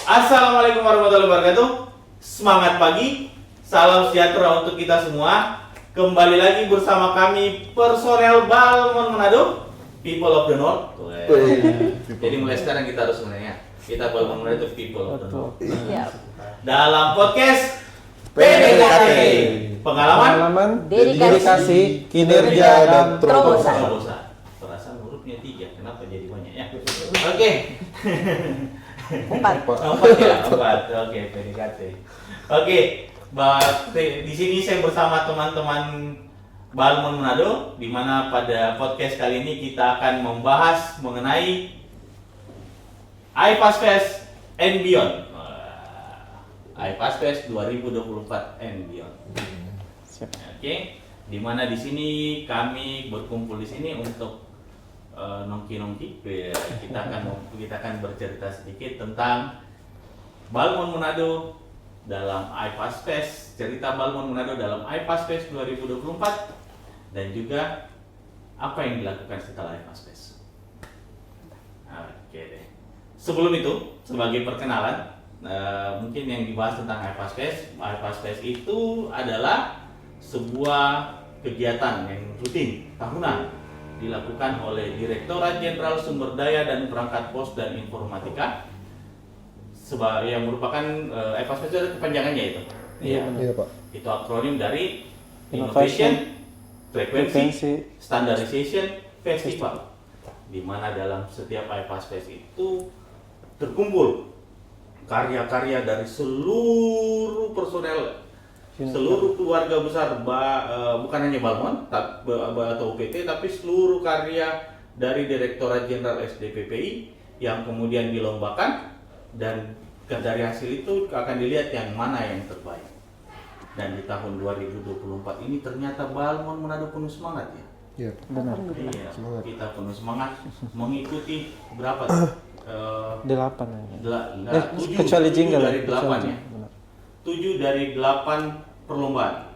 Assalamualaikum warahmatullahi wabarakatuh. Semangat pagi, salam sejahtera untuk kita semua. Kembali lagi bersama kami personel Balmon Manado, People of the North. Jadi mulai sekarang kita harus menanya, kita Balmon Manado itu People of the North. Dalam podcast PDKT, pengalaman, dedikasi, kinerja, dan terobosan. Perasaan hurufnya 3, kenapa jadi banyak ya? Oke. Empat. Oke, PDKT. Oke, di sini saya bersama teman-teman Balmon Manado, di mana pada podcast kali ini kita akan membahas mengenai iPass Fest and Beyond. iPass Fest 2024 and Beyond. Oke, di mana di sini kami berkumpul di sini untuk nongki-nongki. Kita akan bercerita sedikit tentang Balmon Manado dalam iPass Fest, cerita Balmon Manado dalam iPass Fest 2024, dan juga apa yang dilakukan setelah iPass Fest. Oke deh. Sebelum itu, sebagai perkenalan, mungkin yang dibahas tentang iPass Fest. iPass Fest itu adalah sebuah kegiatan yang rutin tahunan dilakukan oleh Direktorat Jenderal Sumber Daya dan Perangkat Pos dan Informatika, yang merupakan iPass Fest itu kepanjangannya itu. Iya, Pak. Itu akronim dari Innovation, Frequency, Standardization Festival, di mana dalam setiap iPass Fest itu terkumpul karya-karya dari seluruh personel, seluruh keluarga besar, bukan hanya Balmon atau UPT, tapi seluruh karya dari Direktorat Jenderal SDPPI yang kemudian dilombakan, dan dari hasil itu akan dilihat yang mana yang terbaik. Dan di tahun 2024 ini ternyata Balmon Manado penuh semangat ya. Iya, Benar. Iya, Semangat. kita penuh semangat mengikuti berapa? 8 tujuh kecuali jingle dari 8 ya. Benar. 7 dari 8 perlombaan.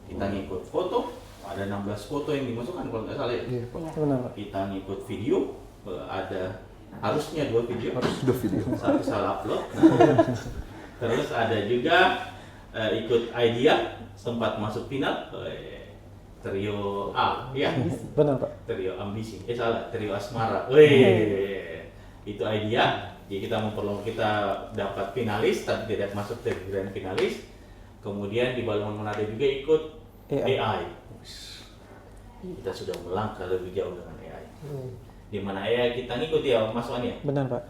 Kita ngikut foto, ada 16 foto yang dimasukkan kalau nggak salah ya. Iya, Pak. Iya. Benar, Pak. Kita ngikut video, ada harusnya 2 video, Harus sudah video. satu salah upload. Terus ada juga ikut idea, sempat masuk final, trio A, ya. Benar, Pak. Trio ambisi, trio asmara. Itu idea. Jadi kita dapat finalis tapi tidak masuk ke grand finalis. Kemudian di Balmon Manado juga ikut AI. Kita sudah melangkah lebih jauh dengan AI. Di mana AI kita ngikuti ya Mas Wan ya? Benar, Pak.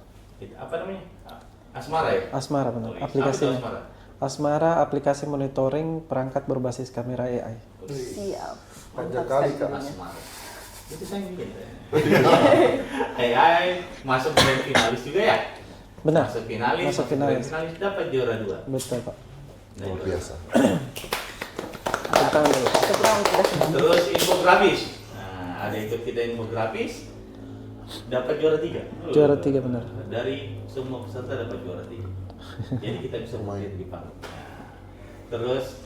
Apa namanya? Asmara ya? Asmara, benar. Apa itu Aplikasinya. Asmara? Asmara, aplikasi monitoring perangkat berbasis kamera AI. Siap. Panjang Mantap kali, sekali Kak. judulnya. Asmara. Itu saya bikin. AI masuk grand finalis juga ya? Benar. Masuk finalis, Masuk grand finalis. finalis dapat juara 2. Betul, Pak. Luar biasa. Tepuk tangan dulu. Sekarang kita sudah Terus infografis. Nah, ada ikut kita infografis, dapat juara 3. Juara 3, benar. Dari semua peserta dapat juara 3. Jadi kita bisa main di panggung. Nah, terus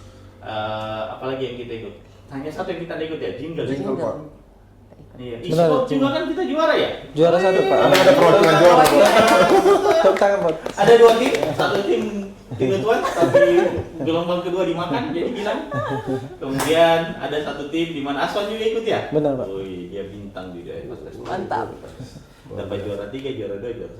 apalagi yang kita ikut? Hanya satu yang kita ikut ya, jingle. Jingle, Pak. Iya. Benar, E-sport juga kan kita juara ya? Juara 1, Pak. Ada perwakilan juara. Tepuk tangan, Pak. Ada 2 tim, satu tim tuan tapi gelombang kedua dimakan jadi hilang. Kemudian ada satu tim di mana Aswan juga ikut ya? Benar, Pak. Wih, dia bintang juga ya. Mantap. Dapat juara 3, juara 2, juara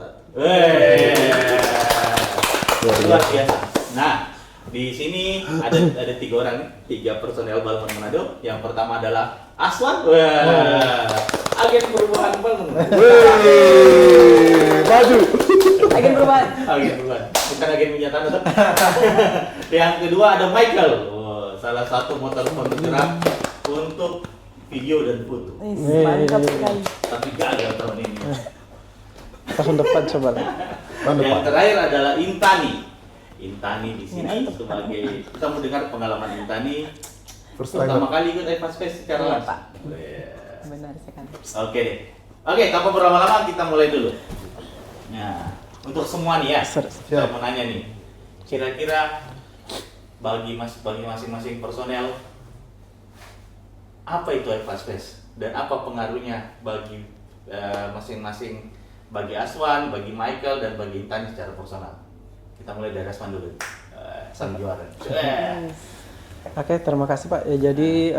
1. Luar biasa. Nah, di sini ada 3 orang, 3 personel Balmon Manado. Yang pertama adalah Aswan, agen perubahan Balmon. Maju. agen perubahan. Agen perubahan, bukan agen minyak tanah. Tetap. Yang kedua ada Michael, salah satu motor penggerak untuk video dan foto. Mantap sekali. Tapi gagal tahun ini. Tahun depan coba lah. Yang terakhir adalah Intani. Intani di sini sebagai, kita mau dengar pengalaman Intani pertama kali ikut iPass Fest secara Iya, langsung. Pak. Benar sekali. Oke deh. Oke, tanpa berlama-lama kita mulai dulu. Nah, untuk semua nih ya, saya mau nanya nih, kira-kira bagi masing-masing personel, apa itu iPass Fest dan apa pengaruhnya bagi masing-masing, bagi Aswan, bagi Michael, dan bagi Intan secara personal? Kita mulai dari Aswan dulu. Sang juara. Oke, terima kasih Pak. Ya, jadi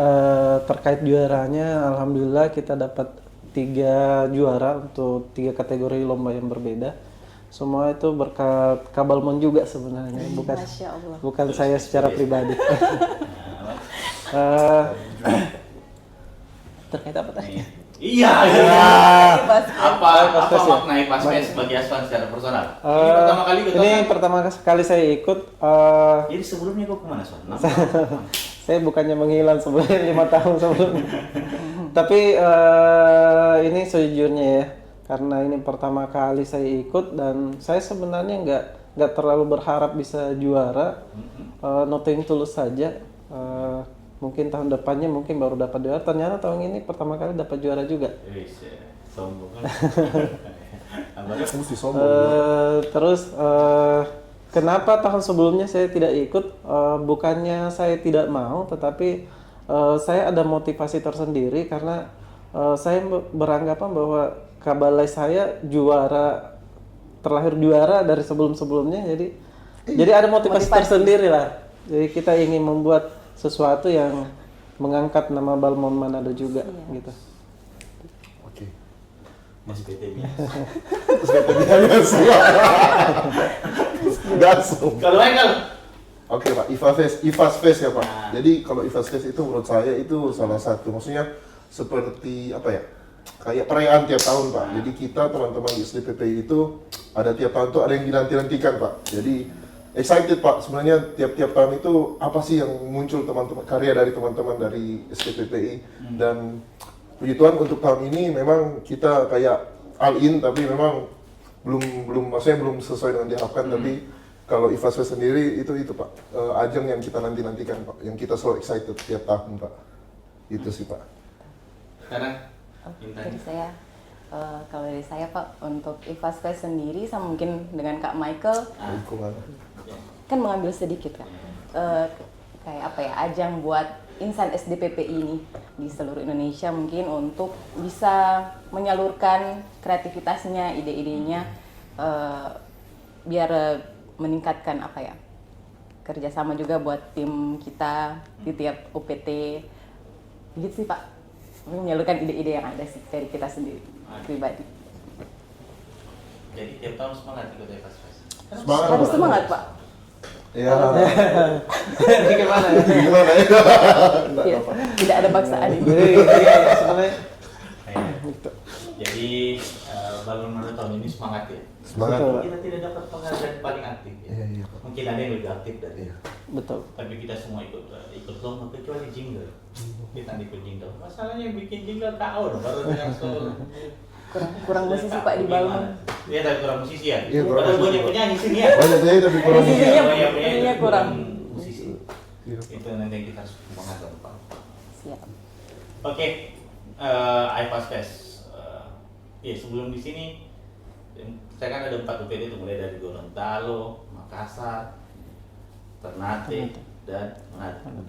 terkait juaranya, alhamdulillah kita dapat 3 juara untuk 3 kategori lomba yang berbeda. Semua itu berkat Kabalmon juga sebenarnya, Masya Allah. bukan saya secara pribadi. Terkait apa tadi? Iya. Pas. Apa Paspes ya? makna Paspes bagi Aswan secara personal? Ini pertama kali ikut. Ini pertama kali saya ikut. Jadi sebelumnya kok kemana Aswan? Saya bukannya menghilang sebelumnya 5 tahun sebelumnya. Tapi ini sejujurnya ya, karena ini pertama kali saya ikut dan saya sebenarnya nggak terlalu berharap bisa juara, nothing tulus saja. Mungkin tahun depannya mungkin baru dapat juara. Ternyata tahun ini pertama kali dapat juara juga. Sombong kan. Mesti sombong. Terus kenapa tahun sebelumnya saya tidak ikut? Bukannya saya tidak mau, tetapi saya ada motivasi tersendiri karena saya beranggapan bahwa Kabalai saya terlahir juara dari sebelum-sebelumnya, jadi ada motivasi tersendiri lah. Jadi kita ingin membuat sesuatu yang mengangkat nama Balmon Manado juga, gitu. Oke. Mas PT biasa. Terus kata dia gasum. Kalau Michael, Oke Pak, IFAS Fest ya Pak. Nah. Jadi kalau IFAS Fest itu menurut saya itu salah satu, maksudnya seperti apa ya? Kayak perayaan tiap tahun Pak. Jadi kita teman-teman di SDPPI itu ada tiap tahun tuh ada yang dinanti-nantikan Pak. Jadi excited Pak, sebenarnya tiap-tiap tahun itu apa sih yang muncul teman-teman, karya dari teman-teman dari SDPPI. Dan puji Tuhan untuk tahun ini memang kita kayak all in, tapi memang belum maksudnya belum sesuai dengan diharapkan. Tapi kalau IFAS Fest sendiri itu Pak, ajang yang kita nantikan Pak, yang kita selalu excited tiap tahun Pak. Itu sih Pak. sekarang Dari saya, kalau dari saya Pak, untuk IFAS Fest sendiri sama mungkin dengan Kak Michael Lingkungan. kan mengambil sedikit kan, kayak apa ya, ajang buat insan SDPPI ini di seluruh Indonesia mungkin untuk bisa menyalurkan kreativitasnya, ide-idenya, biar meningkatkan apa ya, kerjasama juga buat tim kita di tiap UPT, gitu sih Pak, menyalurkan ide-ide yang ada sih dari kita sendiri pribadi. jadi tiap tahun semangat ikut Paspes. Semangat Harus Pak. semangat Pak. Ya. Ini gimana ya? Gimana ya? Tidak, tidak ada paksaan ini. Sebenarnya Jadi Balon Manado tahun ini semangat ya. Semangat. Betul. Kita tidak dapat penghargaan paling aktif ya. Iya Pak. Mungkin ada yang lebih aktif dari Iya. betul. tapi kita semua ikut lomba kecuali jingle. Kita ikut jingle. Masalahnya bikin jingle KO baru dengan solo. Kurang musisi Pak di Balmon. Iya, tapi kurang musisi ya. Iya, kurang Padahal musisi, banyak Pak. penyanyi sini ya. Banyak jadi tapi kurang Musisinya- Banyak penyanyi, penyanyinya tapi kurang. musisi. Iya. Itu nanti yang kita harus menghargai Pak. Siap. Oke, IPAS Fest. Ya sebelum di sini saya kan ada 4 UPT itu, mulai dari Gorontalo, Makassar, Ternate, dan Manado.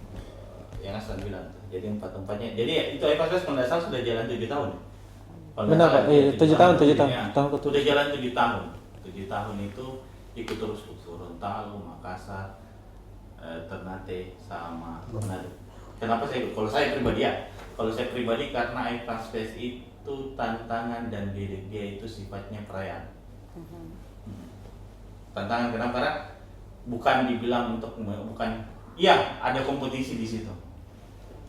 Yang Aslan bilang, jadi 4-4-nya. Jadi itu IPAS Fest kalau nggak salah sudah jalan 7 tahun. Kalau nggak Benar, salah, Pak. Iya, 7 tahun, 7 tahun. Ya. Tahun ke-7. Sudah jalan 7 tahun. 7 tahun itu ikut terus ke Gorontalo, Makassar, Ternate, sama Manado. Kenapa saya ikut? Kalau saya pribadi ya, karena IPAS Fest itu tantangan dan dia itu sifatnya perayaan. Tantangan kenapa? Karena bukan dibilang iya ada kompetisi di situ.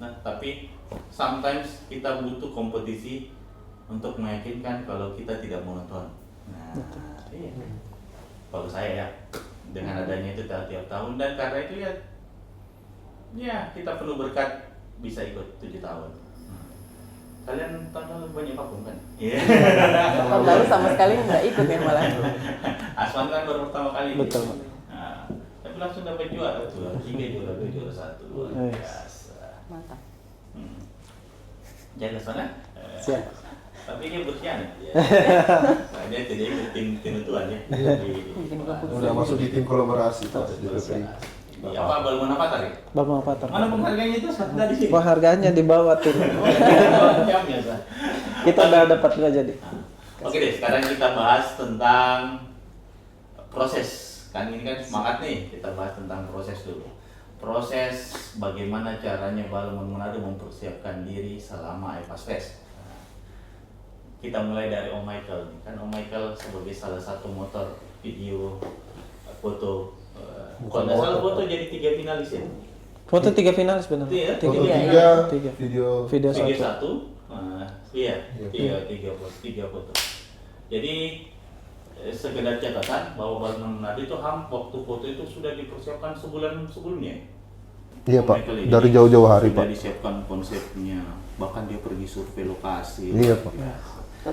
Nah, tapi sometimes kita butuh kompetisi untuk meyakinkan kalau kita tidak monoton. Nah, iya. Kalau saya ya, dengan adanya itu tiap tahun, dan karena itu ya kita perlu berkat bisa ikut 7 tahun. Kalian tahun lalu banyak vakum kan? Iya. Tahun lalu sama sekali nggak ikut ya malah. Aswan kan baru pertama kali. Betul. Nah, tapi langsung dapat juara tuh, 3 juara, 2 juara 1, luar biasa. Mantap. Jangan sana. Siap. Tapi dia berkhianat ya. Nah, dia tidak ikut tim Tuhan ya. Udah masuk di tim kolaborasi Pak SDPPI. Apa Balmon Avatar ya? Balmon Avatar. Mana penghargaannya itu tadi sih? Penghargaannya di bawah tim. Jamnya, Pak. Kita udah dapat juga jadi. Oke deh, sekarang kita bahas tentang proses Kan ini kan semangat nih, kita bahas tentang proses dulu. Proses bagaimana caranya Balmond Manado mempersiapkan diri selama IPAS Fest. Kita mulai dari Om Michael nih. Kan Om Michael sebagai salah satu motor video, foto, kalau nggak salah foto jadi 3 finalis ya? Foto 3 finalis benar. Iya. Foto Iya, 3, iya. video Video Video 1. 1, iya, tiga foto. Jadi sekedar catatan bahwa Balmond Manado itu waktu foto itu sudah dipersiapkan sebulan sebelumnya. Iya Pak, Michael ini dari jauh-jauh hari sudah Pak. disiapkan konsepnya, bahkan dia pergi survei lokasi. Iya Pak.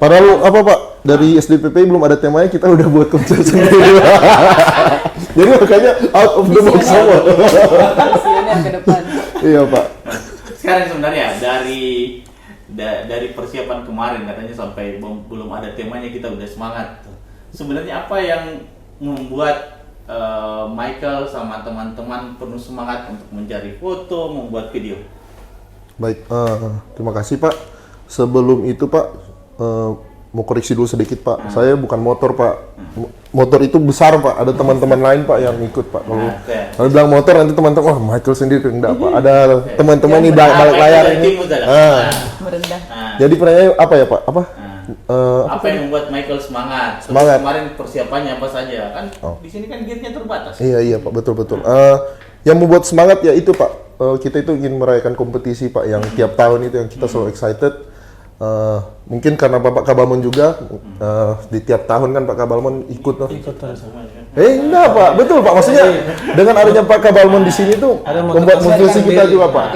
Padahal apa Pak, dari SDPP belum ada temanya, kita udah buat konsep sendiri. Jadi makanya out of the box semua. Visioner ke depan. Iya Pak. Sekarang sebenarnya dari persiapan kemarin katanya sampai belum ada temanya kita udah semangat. Sebenarnya apa yang membuat Michael sama teman-teman penuh semangat untuk mencari foto, membuat video? Baik, terima kasih Pak. Sebelum itu Pak, mau koreksi dulu sedikit Pak. Saya bukan motor Pak. Motor itu besar Pak. Ada teman-teman lain Pak yang ikut Pak. Kalau bilang motor nanti teman-teman, wah Michael sendiri enggak Pak. Ada teman-teman di balik layar ini. Merendah. Jadi pertanyaannya apa ya Pak? Apa yang membuat Michael semangat? Terus Semangat. kemarin persiapannya apa saja? Kan di sini kan gearnya terbatas. Iya Pak, betul. Yang membuat semangat ya itu Pak. Kita itu ingin merayakan kompetisi Pak yang tiap tahun itu yang kita selalu excited. Mungkin karena Bapak Kabalmond juga di tiap tahun kan Pak Kabalmond ikut. Enggak Pak, betul Pak. Maksudnya dengan adanya Pak Kabalmond di sini tuh membuat motivasi kita juga Pak.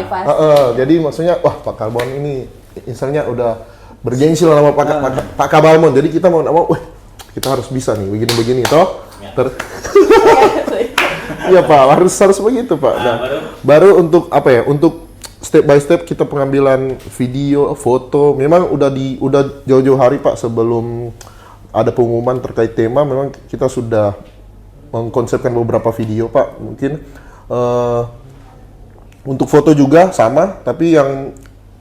Jadi maksudnya wah Pak Kabalmond ini misalnya udah bergengsi lah nama Pak Kabalmond. Jadi kita mau wah kita harus bisa nih begini-begini toh. Iya Pak, harus begitu Pak. Nah, baru untuk apa ya? Untuk step by step kita pengambilan video, foto. Memang udah jauh-jauh hari Pak sebelum ada pengumuman terkait tema. Memang kita sudah mengkonsepkan beberapa video Pak. Mungkin untuk foto juga sama, tapi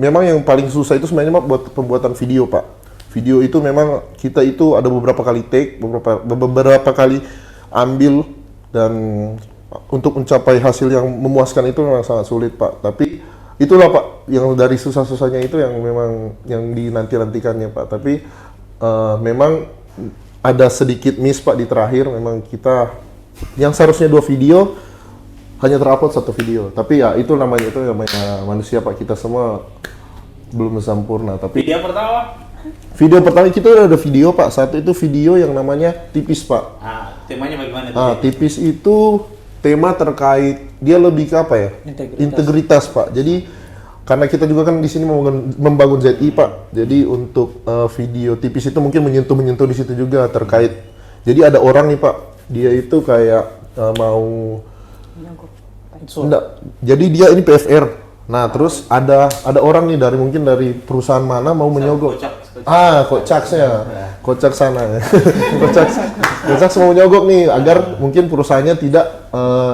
memang yang paling susah itu sebenarnya Pak buat pembuatan video Pak. Video itu memang kita itu ada beberapa kali take, beberapa kali ambil, dan untuk mencapai hasil yang memuaskan itu memang sangat sulit Pak. Tapi itulah Pak, yang dari susah-susahnya itu yang memang yang dinanti-nantikannya Pak. Tapi memang ada sedikit miss Pak di terakhir. Memang kita yang seharusnya 2 video hanya terupload 1 video. Tapi ya itu namanya manusia Pak, kita semua belum sempurna. Tapi video pertama kita udah ada video Pak. Satu itu video yang namanya tipis Pak. Temanya bagaimana? Tipis itu tema terkait dia lebih ke apa ya? Integritas Pak. Jadi karena kita juga kan di sini membangun ZI Pak. Jadi untuk video tipis itu mungkin menyentuh di situ juga terkait. Jadi ada orang nih Pak, dia itu kayak mau enggak. Jadi dia ini PFR. Nah, terus ada orang nih mungkin dari perusahaan mana mau menyogok. Kocak sana. Kocak mau menyogok nih agar mungkin perusahaannya tidak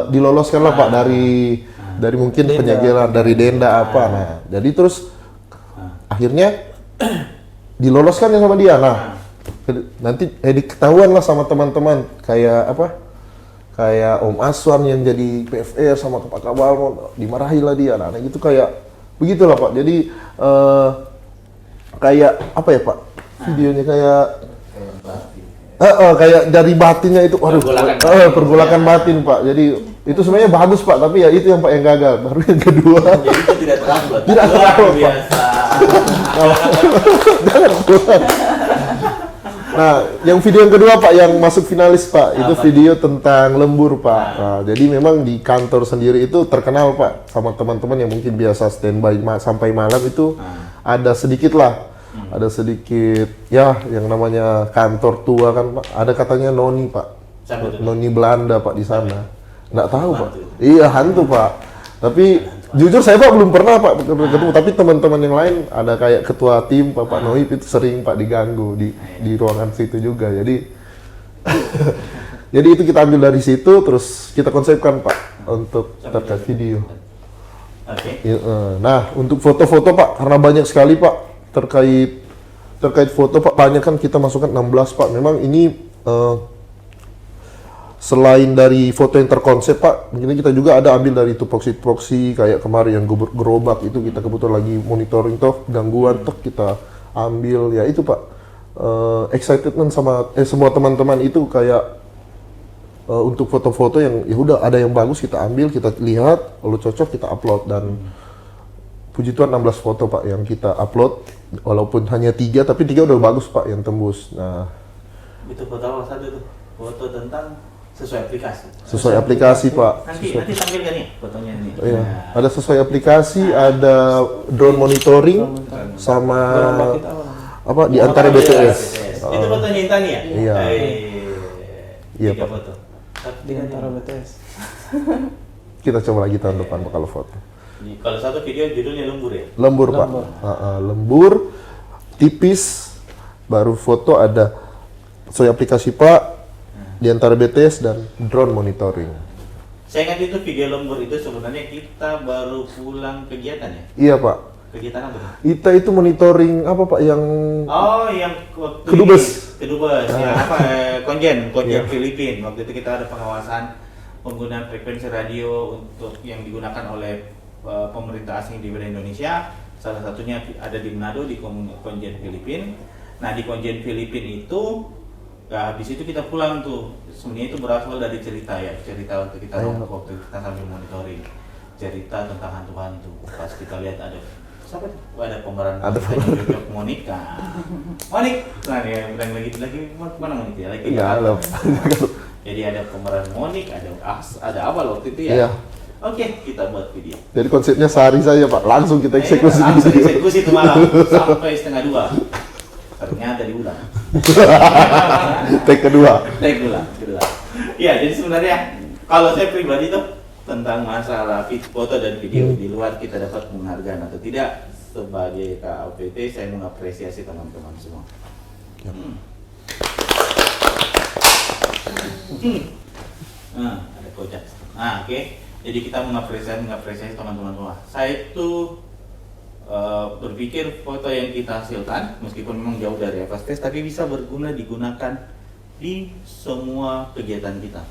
diloloskan lah Pak dari mungkin penyegelan dari denda apa. Nah, jadi terus akhirnya diloloskan ya sama dia. Nah, nanti diketahuan lah sama teman-teman kayak apa? Kayak Om Aswan yang jadi PFR sama Pak Kabalmond, dimarahi lah dia. Nah, gitu kayak begitulah Pak. Jadi kayak apa ya Pak? Videonya kayak dari batinnya itu, pergolakan batin Pak. Jadi itu sebenarnya bagus Pak, tapi ya itu yang Pak yang gagal. Baru yang kedua. Jadi itu tidak terupload. Tidak terupload Pak. Nah, yang video yang kedua Pak yang masuk finalis Pak, itu video tentang lembur Pak. Nah, jadi memang di kantor sendiri itu terkenal Pak sama teman-teman yang mungkin biasa standby sampai malam itu ada sedikit lah. Ada sedikit ya yang namanya kantor tua kan Pak. Ada katanya noni Pak. Noni Belanda Pak di sana. Nggak tahu Pak. Iya, hantu Pak. Tapi jujur saya Pak belum pernah Pak ketemu, tapi teman-teman yang lain ada kayak ketua tim Pak Noip itu sering Pak diganggu di ruangan situ juga. Jadi jadi itu kita ambil dari situ terus kita konsepkan Pak untuk terkait video. Nah, untuk foto-foto Pak karena banyak sekali Pak terkait foto Pak, banyak kan kita masukkan 16 Pak. Memang ini selain dari foto yang terkonsep Pak, mungkin kita juga ada ambil dari tupoksi kayak kemarin yang gerobak itu kita kebetulan lagi monitoring toh gangguan toh kita ambil ya itu Pak. Excitement sama semua teman-teman itu kayak untuk foto-foto yang ya udah ada yang bagus kita ambil, kita lihat, lalu cocok kita upload dan puji Tuhan 16 foto Pak yang kita upload, walaupun hanya 3 tapi 3 udah bagus Pak yang tembus. Nah, Itu foto satu tuh, foto tentang sesuai aplikasi. sesuai aplikasi Pak. Nanti tampilkan nih fotonya ini. Iya, Nah, ada sesuai aplikasi, ada drone monitoring sama apa di antara BTS. Itu fotonya Intani ya? Iya. Iya, Tiga Pak. foto. Di antara BTS. Kita coba lagi tahun depan Pak kalau foto. Kalau satu video judulnya lembur ya? Lembur Pak. Lembur, tipis, baru foto ada sesuai aplikasi Pak, di antara BTS dan drone monitoring. Saya ingat itu video lembur itu sebenarnya kita baru pulang kegiatan ya? Iya Pak. Kegiatan apa tuh? Kita itu monitoring apa Pak yang Oh, yang waktu Kedubes. Kedubes, ya apa? Konjen Iya. Filipina. Waktu itu kita ada pengawasan penggunaan frekuensi radio untuk yang digunakan oleh pemerintah asing di wilayah Indonesia. Salah satunya ada di Manado di Konjen Filipina. Nah di Konjen Filipina itu, ya habis itu kita pulang tuh. Sebenarnya itu berasal dari cerita waktu kita waktu kita sambil monitoring cerita tentang hantu-hantu. Pas kita lihat ada siapa tuh? Ada pemeran Monica. Monik, nah dia bilang lagi mana Monik ya? Lagi ya, halo. Jadi ada pemeran Monik, ada apa waktu itu ya? Iya. Oke, kita buat video. Jadi konsepnya sehari saja Pak, langsung kita eksekusi Langsung video. eksekusi itu malam sampai 1:30. Ternyata diulang. Take kedua. Kedua. Ya, jadi sebenarnya kalau saya pribadi tuh tentang masalah foto dan video di luar kita dapat penghargaan atau tidak, sebagai KOPT saya mengapresiasi teman-teman semua. Ada kocak. Oke. Jadi kita mengapresiasi teman-teman semua. Saya itu berpikir foto yang kita hasilkan meskipun memang jauh dari Avastes tapi bisa digunakan di semua kegiatan kita.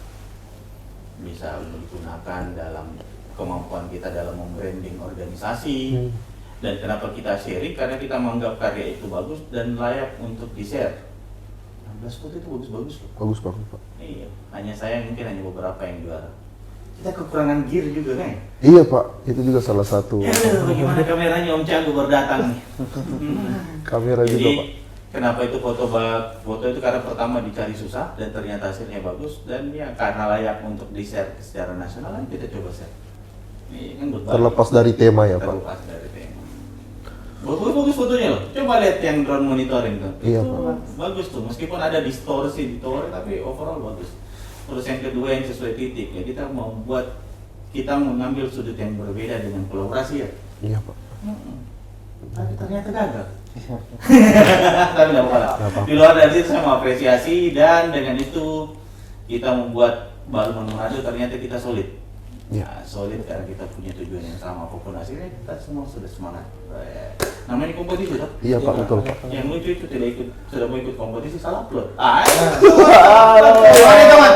Bisa digunakan dalam kemampuan kita dalam membranding organisasi. Dan kenapa kita sharing? Karena kita menganggap karya itu bagus dan layak untuk di-share. 16 foto itu bagus-bagus loh. Bagus banget Pak. Iya, mungkin hanya beberapa yang juara. Kita kekurangan gear juga kan? Iya Pak, itu juga salah satu. Bagaimana kameranya Om Cagu baru datang nih? Kamera juga Jadi, Pak. kenapa itu foto itu karena pertama dicari susah dan ternyata hasilnya bagus dan ya karena layak untuk di-share secara nasional kita coba share. Ini kan berbalik. Terlepas dari tema ya Pak. Terlepas dari tema. Bagus fotonya loh. Coba lihat yang drone monitoring tuh. Iya, Itu Pak. bagus tuh. Meskipun ada distorsi tapi overall bagus. Terus yang kedua yang sesuai titik ya kita mengambil sudut yang berbeda dengan kolaborasi ya. Iya Pak. Tapi ternyata gagal. Tapi nggak apa-apa. Di luar dari itu saya mengapresiasi dan dengan itu kita membuat Balmon Manado ternyata kita solid. Iya. Nah, solid karena kita punya tujuan yang sama apapun hasilnya kita semua sudah semangat. Namanya kompetisi toh? Iya Pak, betul Pak. Yang lucu itu sudah mau ikut kompetisi salah upload. Gimana teman?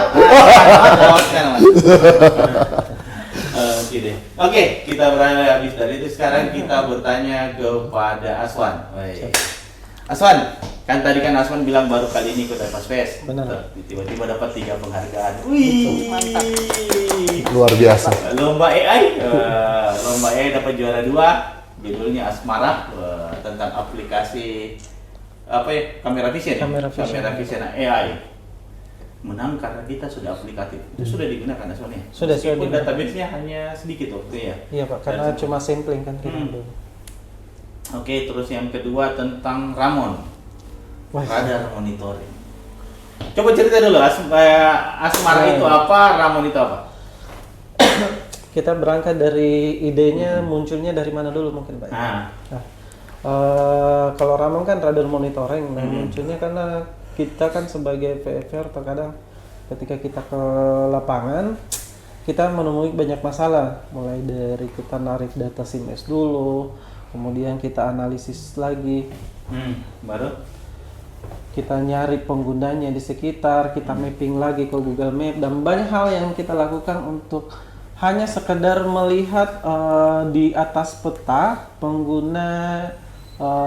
Oke deh. Oke, kita berani habis dari itu. Sekarang kita bertanya kepada Aswan. Aswan, kan tadi kan Aswan bilang baru kali ini ikut Avastes. Benar. Tiba-tiba dapat 3 penghargaan. Wih, Mantap. Luar biasa. Lomba AI dapat juara 2. Judulnya Asmara, tentang aplikasi kamera vision. Kamera vision AI. Menang karena kita sudah aplikatif. Itu sudah digunakan Aswan ya. Sudah Meskipun digunakan. database-nya hanya sedikit waktu ya. Iya Pak, karena cuma sampling kan kita dulu. Oke, terus yang kedua tentang Ramon. Wah. Radar monitoring. Coba cerita dulu Asmara itu apa, Ramon itu apa? Kita berangkat dari idenya munculnya dari mana dulu mungkin Pak? Nah, Kalau Ramon kan radar monitoring, nah munculnya karena kita kan sebagai VFR terkadang ketika kita ke lapangan kita menemui banyak masalah, mulai dari kita narik data SIM-S dulu, kemudian kita analisis lagi. baru kita nyari penggunanya di sekitar, kita mapping lagi ke Google Map, dan banyak hal yang kita lakukan untuk hanya sekedar melihat di atas peta pengguna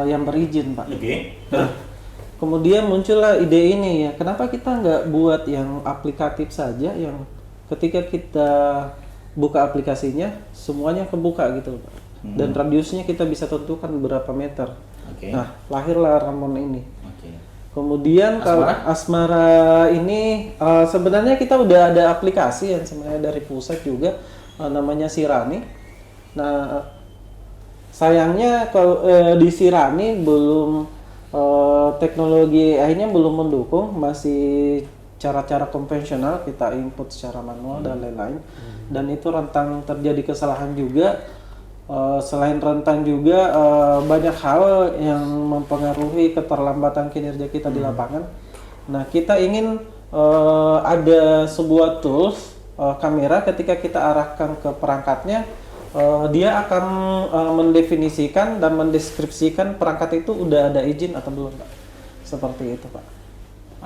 yang berizin, Pak. Oke. Nah, kemudian muncullah ide ini ya, kenapa kita nggak buat yang aplikatif saja, yang ketika kita buka aplikasinya semuanya kebuka gitu, Pak. Dan radiusnya kita bisa tentukan berapa meter. Oke. Nah, lahirlah Ramon ini. Oke. Kemudian kalau Asmara ini sebenarnya kita udah ada aplikasi yang sebenarnya dari pusat juga, namanya Sirani. Nah, sayangnya kalau di Sirani belum teknologi AI-nya belum mendukung, masih cara-cara konvensional, kita input secara manual dan lain-lain. Dan itu rentan terjadi kesalahan juga. Selain rentan juga banyak hal yang mempengaruhi keterlambatan kinerja kita di lapangan. Nah, kita ingin ada sebuah tools kamera, ketika kita arahkan ke perangkatnya, dia akan mendefinisikan dan mendeskripsikan perangkat itu udah ada izin atau belum, Pak. Seperti itu, Pak.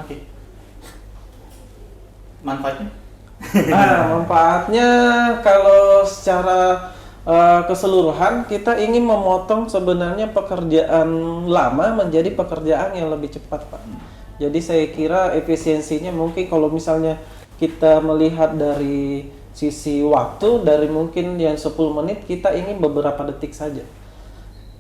Oke. Manfaatnya? Nah, manfaatnya kalau secara keseluruhan kita ingin memotong sebenarnya pekerjaan lama menjadi pekerjaan yang lebih cepat, Pak. Jadi saya kira efisiensinya mungkin kalau misalnya kita melihat dari sisi waktu, dari mungkin yang 10 menit kita ingin beberapa detik saja.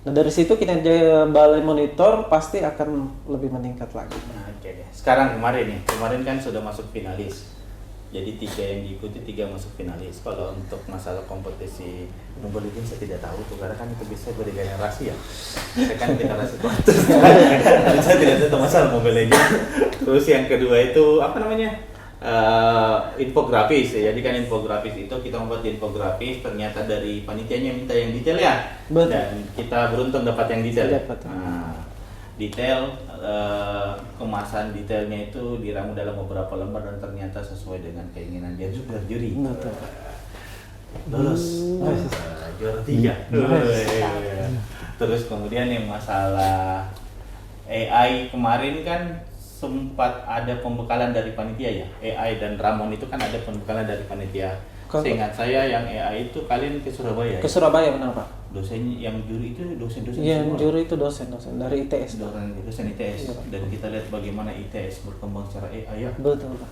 Nah, dari situ kinerja balai monitor pasti akan lebih meningkat lagi. Nah, oke deh. Sekarang kemarin kan sudah masuk finalis. Jadi 3 yang diikuti, 3 masuk finalis. Kalau untuk masalah kompetisi Mobile Legends saya tidak tahu tuh, karena kan itu bisa bergenerasi ya. Saya kan generasi kuarter. Jadi saya tidak tahu masalah Mobile Legends. Terus yang kedua itu apa namanya? Infografis ya. Jadi kan infografis itu kita membuat infografis, ternyata dari panitianya minta yang detail ya. Betul. Dan kita beruntung dapat yang detail. Dapat. Nah, detail, kemasan detailnya itu diramu dalam beberapa lembar dan ternyata sesuai dengan keinginan dia juga juri. Betul. Lulus. Juara 3. Terus kemudian yang masalah AI kemarin kan sempat ada pembekalan dari panitia ya. AI dan Ramon itu kan ada pembekalan dari panitia. Seingat saya yang AI itu kalian ke Surabaya. Ke Surabaya benar, Pak. Dosen yang juri itu dosen-dosen Yang semua. juri itu dosen-dosen dari ITS. Dosen ITS. Dan kita lihat bagaimana ITS berkembang secara AI ya. Betul, Pak.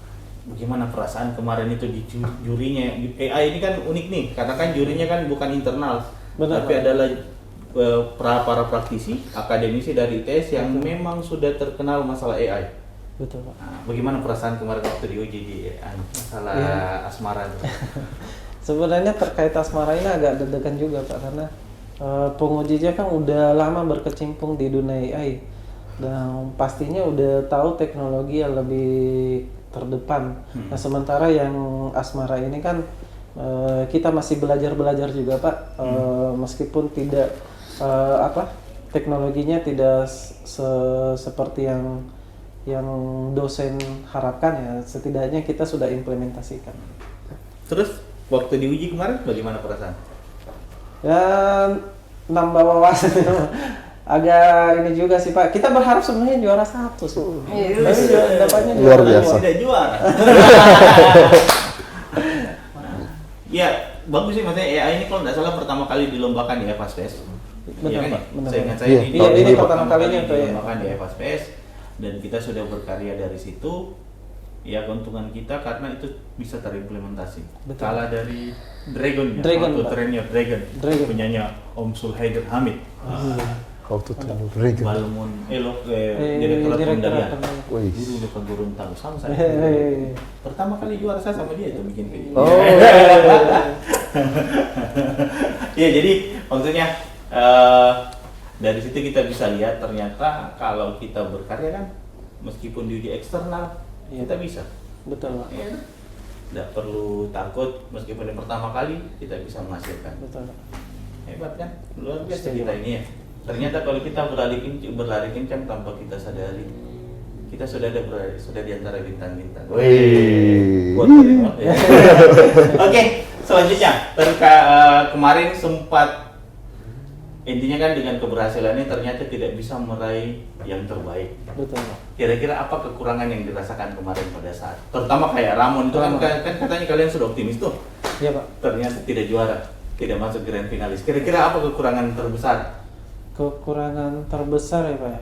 Bagaimana perasaan kemarin itu di jurinya. AI ini kan unik nih, karena kan jurinya kan bukan internal, Benar, tapi Pak. adalah para praktisi, akademisi dari ITS yang memang sudah terkenal masalah AI. Betul, Pak. Nah, bagaimana perasaan kemarin waktu diuji di masalah Asmara itu? Sebenarnya terkait Asmara ini agak deg-degan juga, Pak, karena pengujinya kan udah lama berkecimpung di dunia AI dan pastinya udah tahu teknologi yang lebih terdepan. Nah, sementara yang Asmara ini kan kita masih belajar juga, Pak. Meskipun tidak teknologinya tidak seperti yang dosen harapkan ya, setidaknya kita sudah implementasikan. Terus waktu diuji kemarin bagaimana perasaan? Ya, nambah wawasan. Agak ini juga sih, Pak. Kita berharap sebenarnya juara 1 sih. Tapi dapatnya Luar juara biasa. 2. Tidak juara. Ya, bagus sih, maksudnya AI ini kalau tidak salah pertama kali dilombakan di Evaspace. Benar, Iya kan? Pak, benar. Seingat saya Iya, ini pertama kalinya tuh ya. dilombakan di Evaspace dan kita sudah berkarya dari situ. Ya, keuntungan kita karena itu bisa terimplementasi. Betul. Kalah dari Dragon, Dragon, waktu Pak. trennya Dragon. Punyanya Om Sulhaider Hamid. How to train your dragon. Balmun Direktorat Pengendalian. Wih. Guru depan gurun tahu sama saya. Hehehe. Pertama kali juara saya sama dia itu bikin kayak gitu. Oh. Ya, jadi maksudnya dari situ kita bisa lihat ternyata kalau kita berkarya kan meskipun diuji eksternal kita bisa. Betul, Pak. Ya, tidak perlu takut meskipun yang pertama kali kita bisa menghasilkan. Betul, Pak. Hebat kan? Luar biasa kita ini ya. Ternyata kalau kita berlari kencang tanpa kita sadari, kita sudah di antara bintang-bintang. Wih. Buat ya. Oke, selanjutnya kemarin sempat intinya kan dengan keberhasilannya ternyata tidak bisa meraih yang terbaik. Betul Pak. Kira-kira apa kekurangan yang dirasakan kemarin pada saat, terutama kayak Ramon itu kan katanya kalian sudah optimis tuh, Iya Pak. ternyata tidak juara, tidak masuk grand finalis. Kira-kira apa kekurangan terbesar? Kekurangan terbesar ya Pak ya.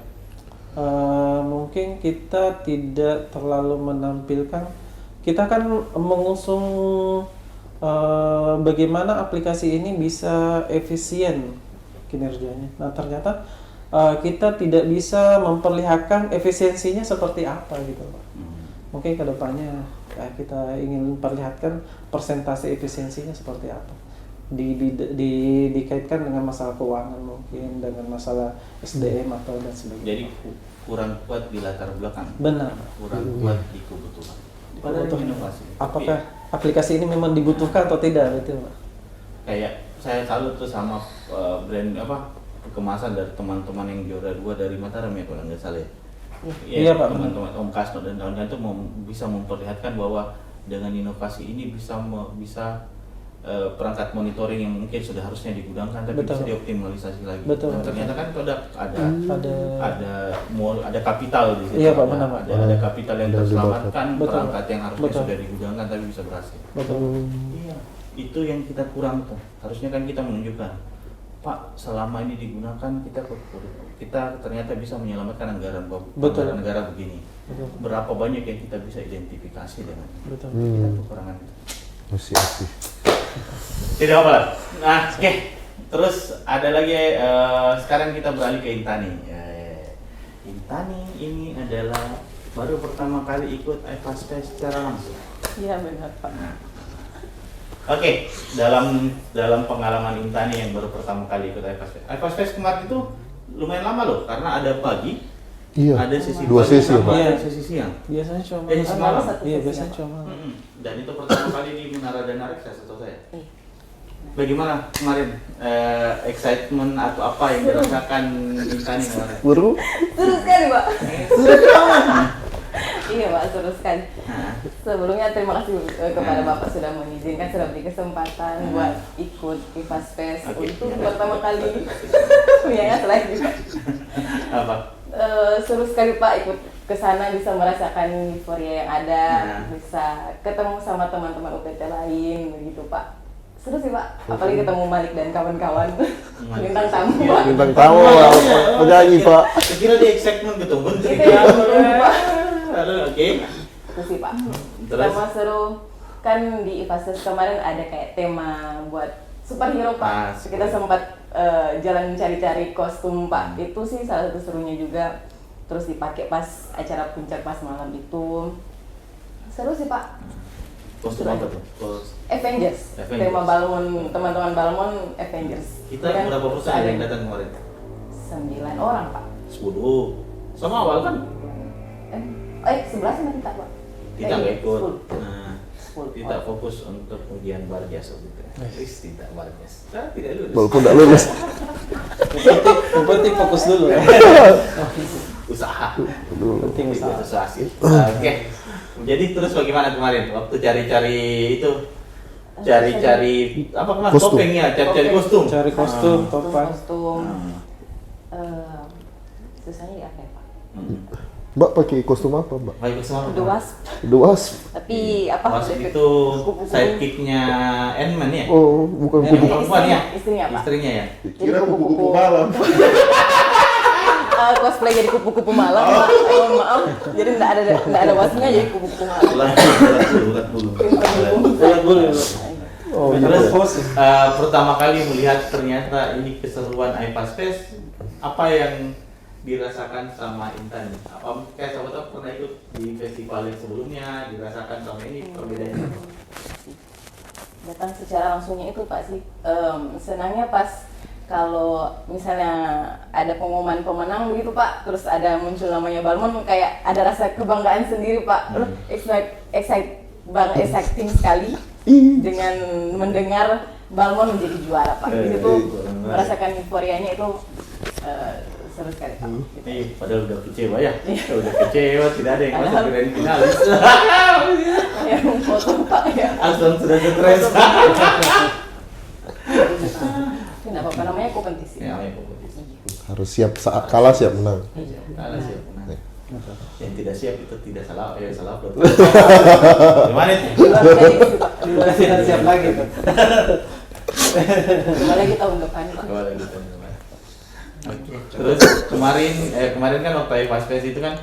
Mungkin kita tidak terlalu menampilkan, kita kan mengusung bagaimana aplikasi ini bisa efisien kinerjanya. Nah ternyata kita tidak bisa memperlihatkan efisiensinya seperti apa gitu Pak. Mungkin kedepannya kita ingin perlihatkan persentase efisiensinya seperti apa. Dikaitkan dengan masalah keuangan mungkin, dengan masalah SDM atau dan sebagainya. Jadi kurang kuat di latar belakang. Benar. Kurang kuat di kebutuhan. Padahal inovasi. Apakah aplikasi ini memang dibutuhkan atau tidak gitu Pak? Kayak saya salut tuh sama brand kemasan dari teman-teman yang juara 2 dari Mataram ya kalau nggak salah ya. Iya, Pak. Teman-teman Om Kasno dan kawan-kawan itu bisa memperlihatkan bahwa dengan inovasi ini bisa perangkat monitoring yang mungkin sudah harusnya digudangkan tapi Betul. bisa dioptimalisasi lagi. Betul. Dan ternyata kan itu ada kapital di situ. Iya, Pak, benar, Pak. Ada kapital yang terselamatkan, Betul. perangkat yang harusnya Betul. sudah digudangkan tapi bisa berhasil. Betul. Iya, itu yang kita kurang tuh. Harusnya kan kita menunjukkan, Pak, selama ini digunakan kita ternyata bisa menyelamatkan anggaran Betul. negara begini. Betul. Berapa banyak yang kita bisa identifikasi dengan Betul. kita kekurangan itu. Masih aktif. Tidak apa lah. Nah, oke. Terus ada lagi sekarang kita beralih ke Intani. Intani ini adalah baru pertama kali ikut iPass Fest secara langsung. Iya benar Pak. Oke, dalam pengalaman Intani yang baru pertama kali ikut iPass Fest. iPass Fest kemarin itu lumayan lama loh, karena ada pagi, Iya. ada sesi Dua pagi sesi, sama Pak. ada sesi siang. Biasanya cuma Sesi malam. Iya, biasanya cuma Dan itu pertama kali di Menara Dana Reksa setahu saya. Iya. Bagaimana kemarin excitement atau apa yang dirasakan Intani kemarin? Baru Seru sekali Pak. Iya Pak, seru sekali. Sebelumnya terima kasih kepada Bapak sudah mengizinkan, sudah beri kesempatan buat ikut IPAS Fest Oke. untuk pertama kali. Ya selain juga. Apa? Seru sekali Pak ikut ke sana, bisa merasakan euforia yang ada, Nah. bisa ketemu sama teman-teman UPT lain begitu Pak. Seru sih Pak, apalagi ketemu Malik dan kawan-kawan. Bintang tamu Iya. Pak. bintang tamu penyanyi Pak. Saya kira dia excitement gitu, menteri. Itu yang seru Pak. Lalu oke. Itu sih Pak. Terus? Sama seru kan di IPAS kemarin ada kayak tema buat superhero Pak. Super. Kita sempat jalan mencari-cari kostum Pak. Itu sih salah satu serunya juga. Terus dipakai pas acara puncak pas malam itu. Seru sih Pak. Kostum apa tuh? Avengers. Avengers. Tema Balmon, teman-teman Balmon Avengers. Kita Dengan berapa persen ada yang datang kemarin? 9 orang Pak. 10. Sama awal kan? 11 sama kita Pak. Kita nggak ikut. 10. Nah, 10. kita fokus untuk ujian Barjas gitu. Tidak Barjas. Tidak lulus. Walaupun tidak lulus. yang penting fokus dulu ya. Usaha. Penting usaha. Usaha sih. Oke. Jadi terus bagaimana kemarin waktu cari-cari itu? Cari-cari apa kemarin? Kostum. Topengnya, cari-cari kostum. Cari kostum, topan. Kostum. Hmm. Susahnya ya apa ya Pak? Mbak pakai kostum apa Mbak? Baik bersama. The Wasp. The Wasp. Tapi apa? Wasp itu sidekicknya Ant-Man ya? Oh, bukan Yang kupu. perempuan ya? Istrinya Pak. Istrinya ya? Kira kupu-kupu malam. Cosplay jadi kupu-kupu malam Pak. Maaf. Jadi nggak ada waspnya, jadi kupu-kupu malam. Ulat bulu. Ulat bulu ya, Pak. Oh, Terus iya. pertama kali melihat ternyata ini keseruan iPass Fest, apa yang dirasakan sama Intan? Apa kayak sahabat pernah ikut di festival yang sebelumnya, dirasakan sama ini perbedaannya? Datang secara langsungnya itu Pak sih. Senangnya pas kalau misalnya ada pengumuman pemenang begitu Pak, terus ada muncul namanya Balmon, kayak ada rasa kebanggaan sendiri Pak. Exciting sekali dengan mendengar Balmon menjadi juara Pak. Di situ merasakan euforianya itu seru sekali Pak. Iya, padahal udah kecewa ya. Udah kecewa, tidak ada yang masuk grand finalis. Ya, foto Pak ya. Asal sudah stres. Kenapa apa namanya kompetisi. Ya, kompetisi. Harus siap saat kalah siap menang. Kalah siap menang. Iya. Yang tidak siap itu tidak salah, salah upload. Gimana itu? Gimana siap lagi tuh? Coba lagi tahun depan. Oke. Terus kemarin kan waktu pas itu kan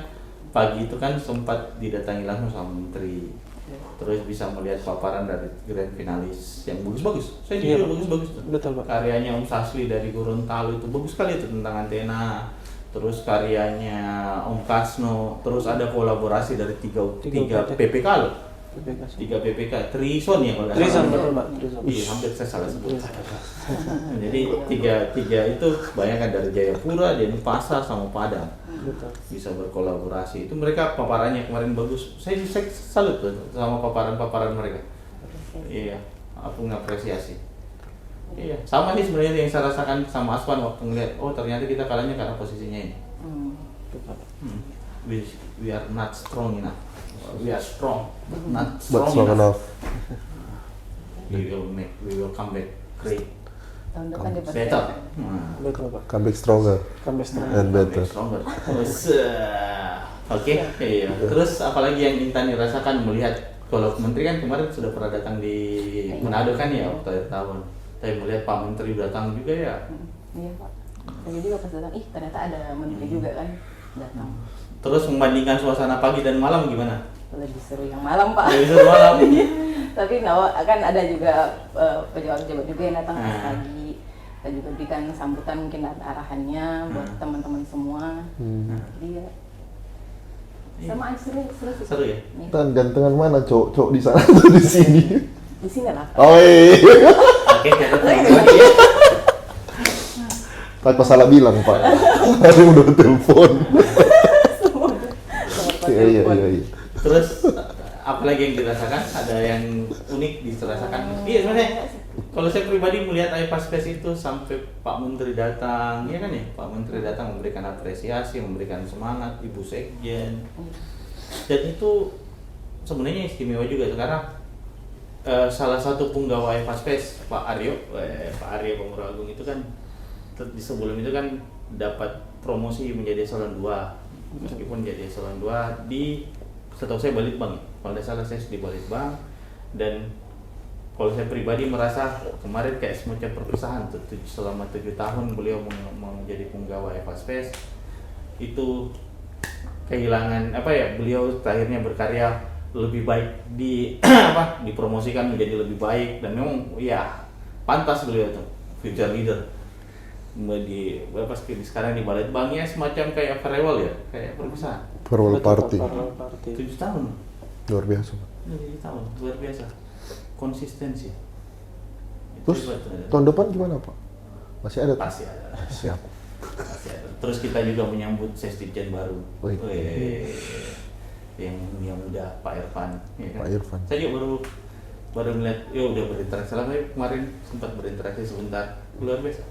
pagi itu kan sempat didatangi langsung sama menteri. Terus bisa melihat paparan dari grand finalis yang bagus-bagus. Saya juga bagus-bagus tuh. Betul, Pak. Karyanya Om Saswi dari Gorontalo itu bagus sekali itu tentang antena. Terus karyanya Om Kasno. Terus ada kolaborasi dari tiga PPK loh. 3 PPK, Trison ya kalau nggak Trison, salah. betul, Pak. Trison. Iya, hampir saya salah sebut. Jadi tiga itu bayangkan dari Jayapura, Denpasar sama Padang Betul. bisa berkolaborasi. Itu mereka paparannya kemarin bagus. Saya salut tuh sama paparan mereka. Iya, aku ngapresiasi. Iya, sama sih sebenarnya yang saya rasakan sama Aswan waktu ngeliat, oh ternyata kita kalahnya karena posisinya ini. We are not strong enough. We are strong, but not But strong strong enough. enough. We will come back great, Tahun depan dia pasti better. akan. Betul, Pak. Come back stronger Kambes terang. and better. Stronger. Terus, oke, iya. Terus apalagi yang Intan dirasakan melihat kalau Menteri kan kemarin sudah pernah datang di Manado kan ya waktu akhir tahun. Tapi melihat Pak Menteri datang juga ya. Iya Pak. Saya juga pas datang, ternyata ada menteri juga kan datang. Terus membandingkan suasana pagi dan malam gimana? Lebih seru yang malam Pak. Lebih seru malam. Tapi akan ada juga pejabat-pejabat juga yang datang pas pagi. Kita juga berikan sambutan mungkin arahannya buat teman-teman semua. Jadi ya sama aja seru. Seru ya? Nih, Dan gantengan mana cowok di sana atau di sini? di sini lah. Oh iya. Oke, kita tunggu lagi ya. Takut salah bilang Pak. Hari udah telepon. Iya. Terus apalagi yang dirasakan? Ada yang unik dirasakan? Iya sebenarnya kalau saya pribadi melihat IPAS Fest itu sampai Pak Menteri datang, ya kan ya? Pak Menteri datang memberikan apresiasi, memberikan semangat, Ibu Sekjen. Dan itu sebenarnya istimewa juga sekarang. Salah satu penggawa IPAS Fest, Pak Aryo Pemuragung itu kan di sebelum itu kan dapat promosi menjadi eselon 2. Meskipun jadi eselon 2 di setahu saya Balitbang. Kalau tidak salah saya di Balitbang, dan kalau saya pribadi merasa kemarin kayak semacam perpisahan tuh selama 7 tahun beliau menjadi penggawa IPAS Fest itu kehilangan beliau akhirnya berkarya lebih baik dipromosikan menjadi lebih baik, dan memang ya pantas beliau tuh future leader sekarang di Balitbang ya semacam kayak farewell ya, kayak perpisahan. Farewell party. 7 tahun Luar biasa. 7 tahun luar biasa, konsistensi. Terus Itu hebat. tahun depan gimana Pak? Masih ada? Pasti ada. Siap. Pasti ada. Terus kita juga menyambut Sesdikjen baru. Wih. Yang muda Pak Irfan. Ya kan? Pak Irfan. Saya juga baru ngeliat, udah berinteraksi lama kemarin, sempat berinteraksi sebentar, luar biasa.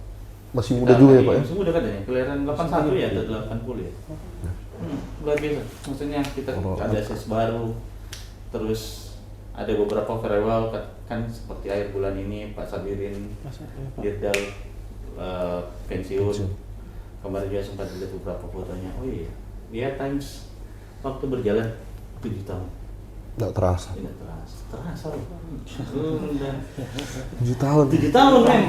Masih muda juga ya Pak ya? Masih muda katanya, kelahiran 81 ya atau 80 ya. Luar biasa. Maksudnya kita ada ses baru, terus ada beberapa farewell kan seperti akhir bulan ini Pak Sabirin Dirdal pensiun. Kemarin juga sempat lihat beberapa fotonya. Oh iya, dia times waktu berjalan 7 tahun. Nggak terasa. Tidak terasa loh. 7 tahun. 7 tahun men.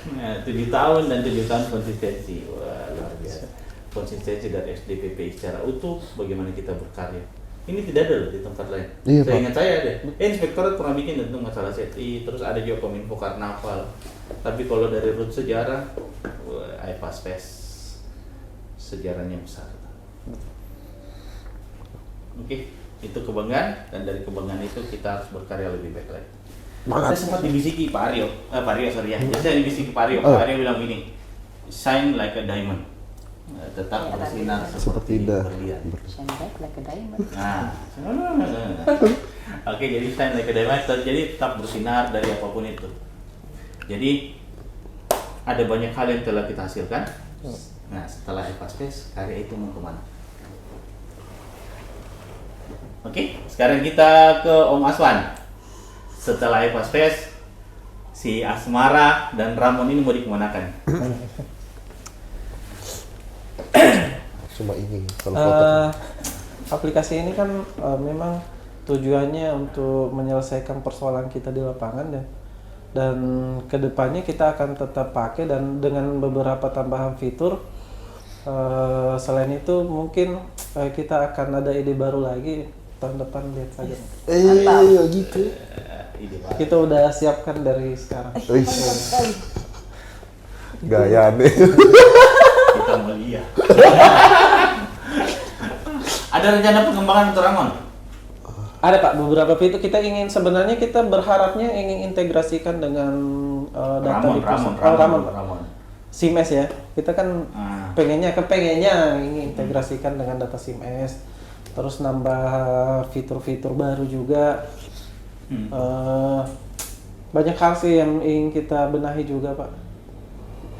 Nah, 7 tahun dan 7 tahun konsistensi. Wah, luar biasa. Konsistensi dari SDPPI secara utuh, bagaimana kita berkarya. Ini tidak ada loh di tempat lain. Iya, Saya Pak. ingat saya ada. Inspektorat pernah bikin tentang masalah SETI, terus ada juga Kominfo Karnaval. Tapi kalau dari root sejarah, IPAS Fest sejarahnya besar. Oke, itu kebanggaan, dan dari kebanggaan itu kita harus berkarya lebih baik lagi. Semangat. Saya sempat dibisiki Pak Aryo, sorry ya. Jadi saya dibisiki Pak Aryo. Pak Aryo bilang gini, shine like a diamond, tetap bersinar seperti berlian. Shine bright like a diamond. Nah, oke, jadi shine like a diamond, jadi tetap bersinar dari apapun itu. Jadi ada banyak hal yang telah kita hasilkan. Nah, setelah IPAS Fest, karya itu mau kemana? Oke, sekarang kita ke Om Aswan. Setelah IPAS Fest, si Asmara dan Ramon ini mau dikemanakan? Cuma ini kalau foto. Aplikasi ini kan memang tujuannya untuk menyelesaikan persoalan kita di lapangan ya. Dan kedepannya kita akan tetap pakai dan dengan beberapa tambahan fitur. Selain itu mungkin kita akan ada ide baru lagi tahun depan, lihat saja. Gitu. Ide baru. Kita udah siapkan dari sekarang. Gaya aneh. Kita mau lihat. Ada rencana pengembangan untuk Ramon? Ada Pak, beberapa fitur sebenarnya kita berharapnya ingin integrasikan dengan data di pusat. Ramon. SIMS ya, kita kan pengennya ingin integrasikan dengan data SIMS, terus nambah fitur-fitur baru juga. Banyak hal sih yang ingin kita benahi juga Pak.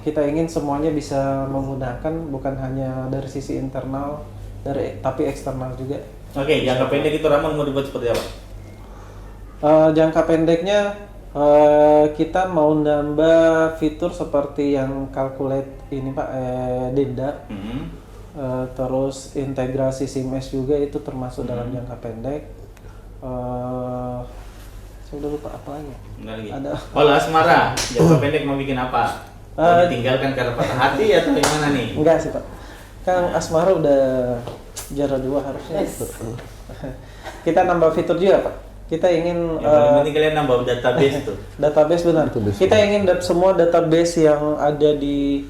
Kita ingin semuanya bisa menggunakan bukan hanya dari sisi internal, tapi eksternal juga. Oke, jangka pendek itu Ramon mau dibuat seperti apa? Jangka pendeknya kita mau nambah fitur seperti yang calculate ini Pak, denda. Terus integrasi SIMS juga itu termasuk dalam jangka pendek. Saya udah lupa apa lagi. Ada. Kalau Asmara, jangka pendek mau bikin apa? Mau ditinggalkan karena patah hati atau gimana nih? Enggak sih Pak. Kan Asmara udah juara 2 harusnya. Kita nambah fitur juga Pak. Kita ingin Yang paling penting kalian nambah database tuh. database benar. Kita ingin semua database yang ada di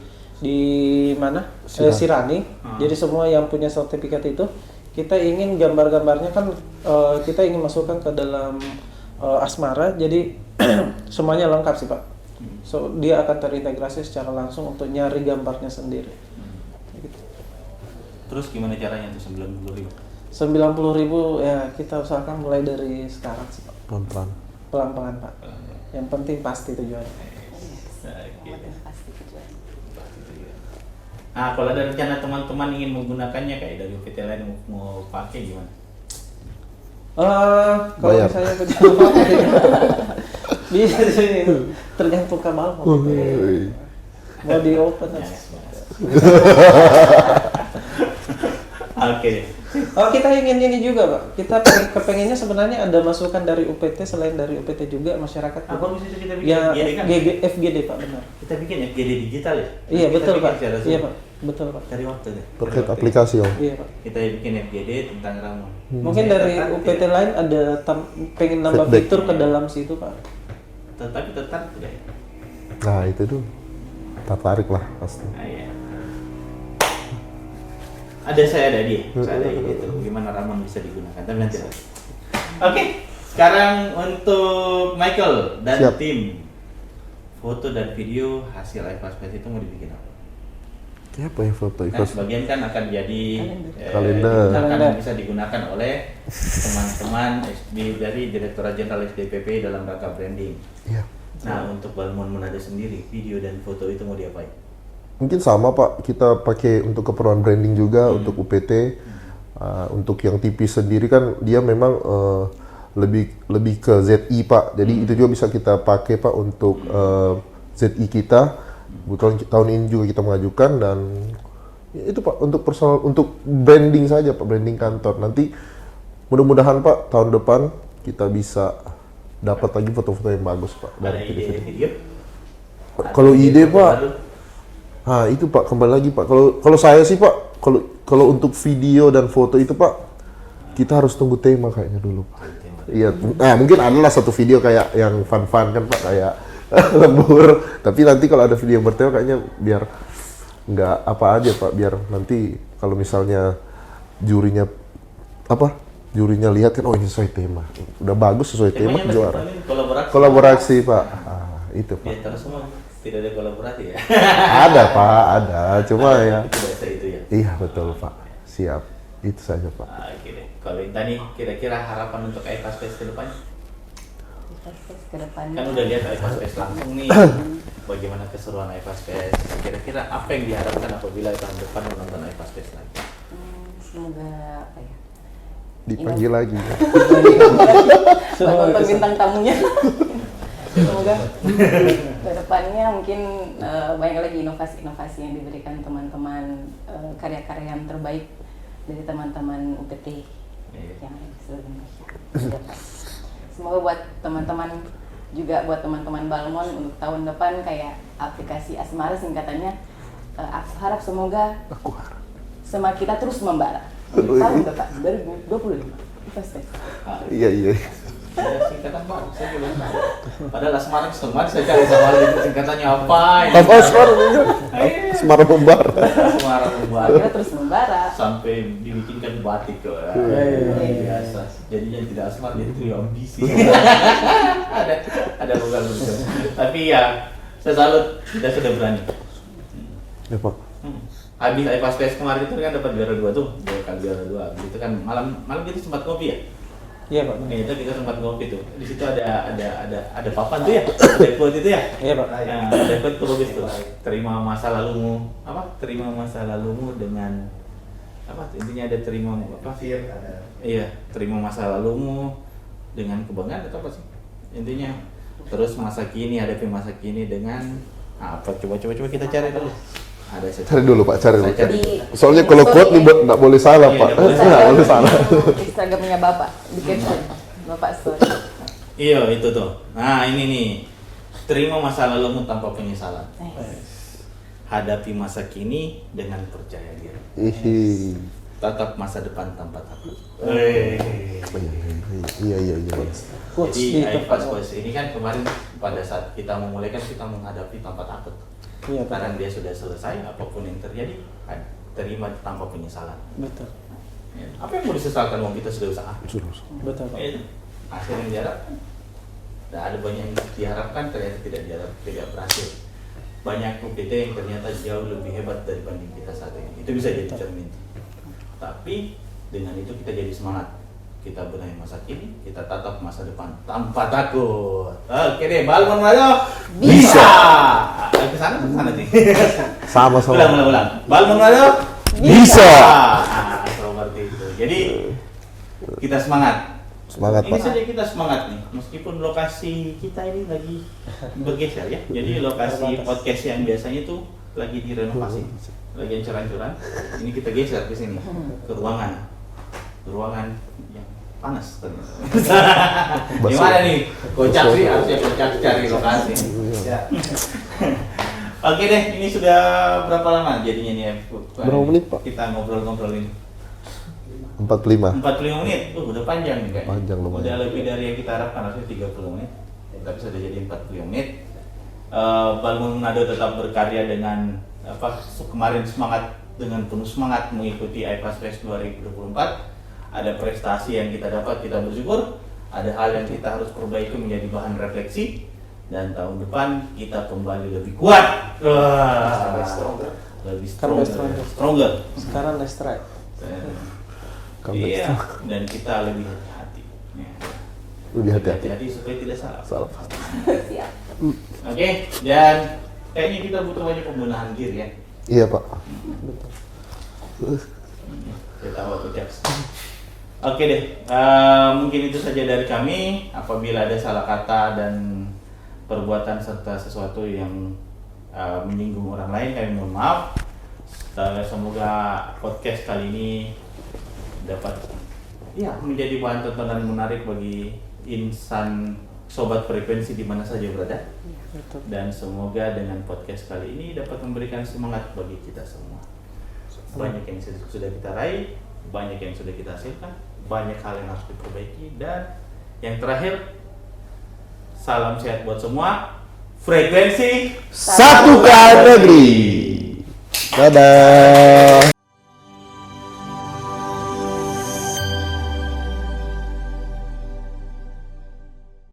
mana? Sirani. Jadi semua yang punya sertifikat itu kita ingin gambar-gambarnya kan kita ingin masukkan ke dalam Asmara. Jadi semuanya lengkap sih Pak. So dia akan terintegrasi secara langsung untuk nyari gambarnya sendiri. Gitu. Terus gimana caranya tuh 90.000? 90.000 ya kita usahakan mulai dari sekarang sih Pak. Pelan-pelan Pak. Yang penting pasti tujuannya. Pasti tujuan. Nah, kalau ada rencana teman-teman ingin menggunakannya kayak dari UPT lain mau pakai gimana? Kalau Bayar. misalnya pejabat bisa sih, tergantung kabel mau di open aja. Oke. Oh kita ingin ini juga Pak, kita kepengennya sebenarnya ada masukan dari UPT selain dari UPT juga masyarakat. Apa bisa kita bikin Ya FGD kan? FGD Pak benar. Kita bikin FGD digital ya? Iya Kita betul bikin Pak. secara Zoom. Iya Pak, betul Pak. Cari waktu deh. Terkait aplikasi Om. Iya Pak. Kita bikin FGD tentang Ramon. Mungkin Saya dari tertarik UPT tidak? lain ada pengen nambah Feedback. fitur ke dalam situ Pak. Tetapi tertarik tidak ya? Nah itu tuh tertarik lah pasti. Ah, iya. Saya ada dia itu gimana Ramon bisa digunakan tapi nanti lah. Oke, sekarang untuk Michael dan Siap. tim foto dan video hasil iPassPass itu mau dibikin apa? Apa ya foto? Nah, sebagian kan akan jadi Kalender. akan Kalender. bisa digunakan oleh teman-teman dari Direktorat Jenderal SDPP dalam rangka branding. Iya. Nah, untuk Balmond Manado sendiri, video dan foto itu mau diapain? Mungkin sama Pak, kita pakai untuk keperluan branding juga untuk UPT. Untuk yang TV sendiri kan dia memang lebih ke ZI Pak. Jadi itu juga bisa kita pakai Pak untuk ZI kita. Kebetulan tahun ini juga kita mengajukan dan ya itu Pak untuk personal untuk branding saja Pak, branding kantor. Nanti mudah-mudahan Pak tahun depan kita bisa dapat lagi foto-foto yang bagus Pak Ada dari ide video. video? Kalau Ada ide foto Pak, baru? itu Pak kembali lagi Pak. Kalau saya sih Pak, kalau untuk video dan foto itu Pak, kita harus tunggu tema kayaknya dulu Pak. Iya, mungkin adalah satu video kayak yang fun-fun kan Pak, kayak lembur. Tapi nanti kalau ada video yang bertema kayaknya biar nggak apa aja Pak, biar nanti kalau misalnya jurinya lihat kan, oh ini sesuai tema, udah bagus sesuai tema Temanya juara. masing-masing Kolaborasi Pak, itu Pak. Ya, terus semua tidak ada kolaborasi ya. Ada Pak, ada. Cuma ya. Itu bahasa itu ya. Iya betul Pak. Siap. Itu saja Pak. Oke deh. Kalau Intan nih, kira-kira harapan untuk iPassPass ke depan? Ke depannya. Kan udah lihat iPassPass langsung nih. Bagaimana keseruan iPassPass? Kira-kira apa yang diharapkan apabila tahun depan menonton iPassPass lagi? Semoga apa ya? Dipanggil lagi. Nonton bintang tamunya. Semoga semoga kedepannya mungkin banyak lagi inovasi-inovasi yang diberikan teman-teman, karya-karya yang terbaik dari teman-teman UPT yang ada di seluruh Indonesia. Semoga buat teman-teman juga buat teman-teman Balmon untuk tahun depan kayak aplikasi Asmara singkatannya, aku harap semoga semangat kita terus membara tahun depan 2025. Iya. Ada singkatan baru, saya belum tahu. Padahal Asmara semua saya cari sama itu singkatannya apa? Apa Asmara membara. Asmara membara. Kita terus membara. Sampai dibikinkan batik kok. Biasa. Jadinya tidak Asmara, jadi trio ambisi. ada bukan. Tapi ya, saya salut kita sudah berani. Ya Pak. Habis IPAS Fest kemarin itu kan dapat juara 2 tuh, juara 2. Itu kan malam kita sempat ngopi ya. Iya Pak. Itu kita sempat ngopi tuh. Di situ ada papan tuh ya, ada quote itu ya. Iya Pak. Nah, ada quote tuh bagus tuh. Terima masa lalumu, Terima masa lalumu dengan Intinya ada terima Iya, terima masa lalumu dengan kebanggaan atau apa sih? Intinya. Terus masa kini, hadapi masa kini dengan apa? Coba kita cari dulu. Ada Cari dulu Pak, cari dulu. Di Soalnya kalau quote nih nggak boleh salah Iya, Pak. nggak boleh salah. Instagramnya Bapak di caption Bapak story. Iya, itu tuh. Nah, ini nih. Terima masa lalumu tanpa penyesalan. Hadapi masa kini dengan percaya diri. Tatap masa depan tanpa takut. Iya. Jadi IPAS Quest ini kan kemarin pada saat kita memulai kan kita menghadapi tanpa takut. Iya, Karena dia sudah selesai, apapun yang terjadi, terima tanpa penyesalan. Betul. Ya. Apa yang mau disesalkan kalau kita sudah usaha? Betul Pak. Ya, hasil yang diharapkan. Dan ada banyak yang diharapkan ternyata tidak berhasil. Banyak UPT yang ternyata jauh lebih hebat dibanding kita saat ini. Itu bisa jadi cermin. Tapi dengan itu kita jadi semangat. Kita benahi masa kini, kita tatap masa depan tanpa takut. Oke deh, Balmon Melayu bisa. Ke sana sih. Sama-sama. Ulang. Balmon Melayu Bisa. Nah, seperti itu. Jadi kita semangat. Semangat Ini Pak. saja kita semangat nih, meskipun lokasi kita ini lagi bergeser ya. Jadi lokasi podcast yang biasanya tuh lagi direnovasi, lagi hancur-hancuran. Ini kita geser ke sini, ke ruangan yang panas ternyata. Gimana nih, Kocak sih harusnya Kocak cari lokasi. Ya. Oke deh, ini sudah berapa lama jadinya nih? Berapa menit, Pak? Kita ngobrol-ngobrol ini. 45. 45 menit, udah panjang nih kayaknya. Panjang lumayan. Udah lebih dari yang kita harapkan, harusnya 30 menit. Tapi sudah jadi 40 menit. Balmon Manado tetap berkarya dengan kemarin dengan penuh semangat mengikuti IPAS Fest 2024. Ada prestasi yang kita dapat, kita bersyukur. Ada hal yang kita harus perbaiki menjadi bahan refleksi. Dan tahun depan kita kembali lebih kuat. Lebih stronger. Sekarang let's try. Iya, dan kita lebih hati-hati. Lebih hati-hati. Supaya tidak salah. Siap. Oke, dan kayaknya kita butuh banyak pembenahan gear ya. Iya Pak. Betul. Kita tahu Jaks. Oke deh, mungkin itu saja dari kami. Apabila ada salah kata dan perbuatan serta sesuatu yang menyinggung orang lain, kami mohon maaf. Semoga podcast kali ini dapat menjadi bahan tontonan menarik bagi insan sobat frekuensi di mana saja berada. Betul. Dan semoga dengan podcast kali ini dapat memberikan semangat bagi kita semua. Banyak yang sudah kita raih, banyak yang sudah kita hasilkan, banyak hal yang harus diperbaiki, dan yang terakhir, salam sehat buat semua. Frekuensi Satukan negeri. Dadah.